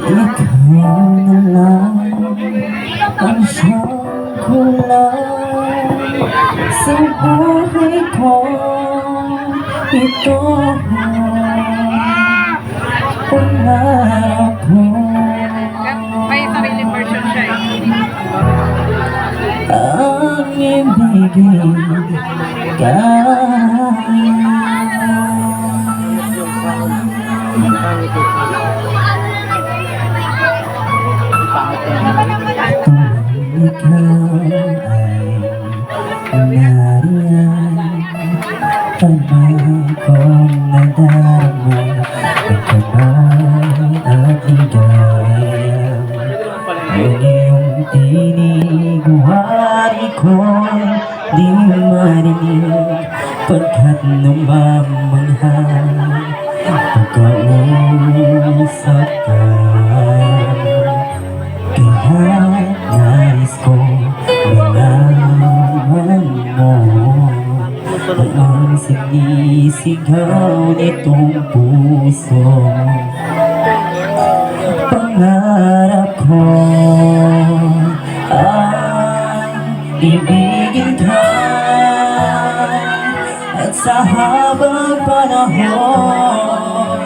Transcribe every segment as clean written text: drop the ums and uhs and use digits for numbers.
Ikaw na lang ang siyang kulang sa buhay ko. Ito pangarap ko. May sariling version siya Ang ibigin ka. Ikaw ay nariyan, tanong kong nadarama, nagkabay at ligaya. Ang iyong tinig, wari ko'y di marinig, pagkat namamangha pagkausap ka. Kaya nais ko malaman mo ang sinisigaw nitong puso. Pangarap ko ay ibigin ka, at sa habang panahon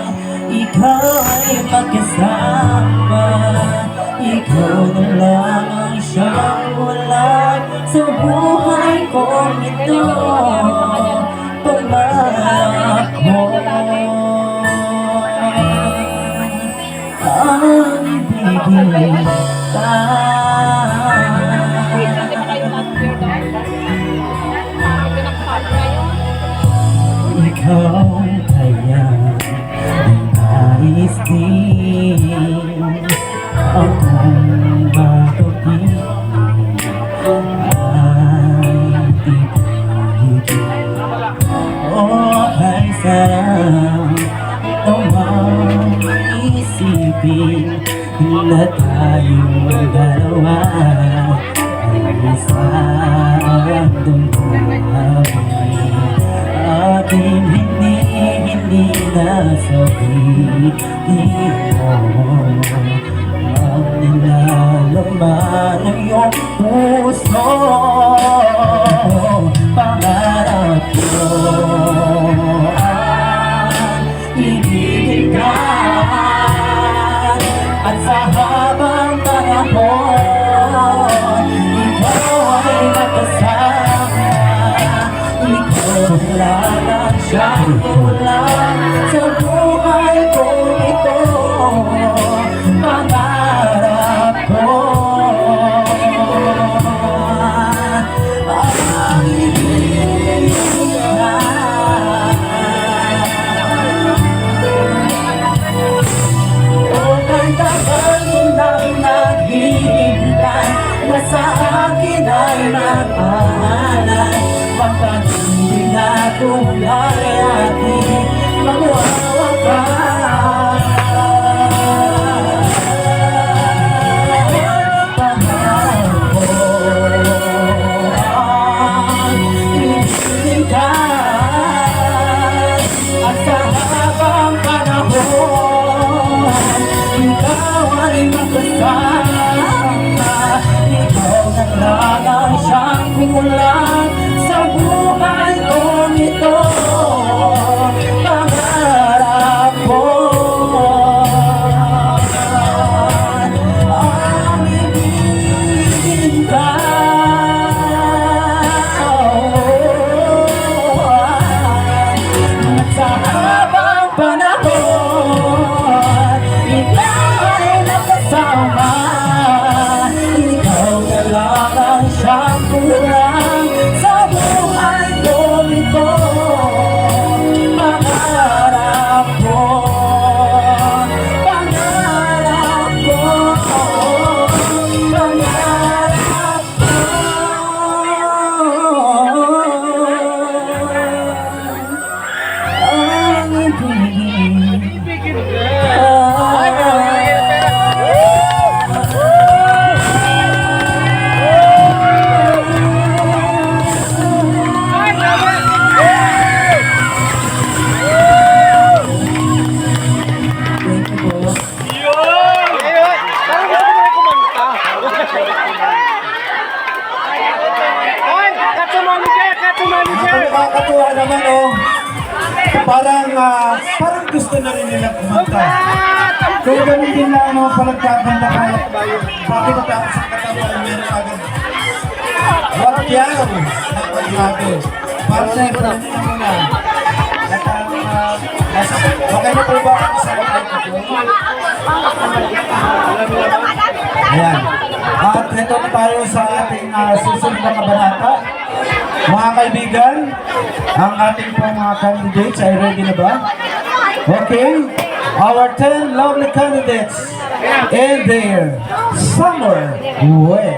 ikaw ay magkasama. Ikaw na lang ang siyang ulat sa buhay kong ito. Pangarap ko ang ibigin ka. Ikaw kaya ang nais din akong mapagpili ay titihigin. Ay sarap namang isipin na tayong dalawa ay isang damdamin. Aking hindi nasabihin mo ang nilalaman ng iyong puso. Pangarap ko ang ibigin ka, at sa habang panahon ikaw ay magkasama. Ikaw lang ang siyang kulang sa buhay ko ito. Pangarap ko ang ibigin ka. O kantahan mo nang naghihintay na sa akin ay magpahalay. Pagkat hindi na tulay ating magwawakas. Pangarap ko ang ibigin ka, at sa habang panahon ikaw ay magkasama. Ikaw na lang ang siyang kulang sa buhay kong ito. Pangarap ko ang ibigin ka. At sa habang panahon ikaw ay nakasama. Ikaw na lang ang siyang kulang sa nakakatuwa naman, oh. Parang gusto na rin nila kumanta. Kaya ganun din lang mga palagkakanta kaya bakit matapos ang katawan meron agad. What yan? Grabe. Para sa ito na muna. At okay na po ba ang isang Ayan. At ito na tayo sa ating susunod na kabanata. Mga kaibigan, ang ating pong mga candidates ay ready na ba? Okay. Our 10 lovely candidates in their summer way.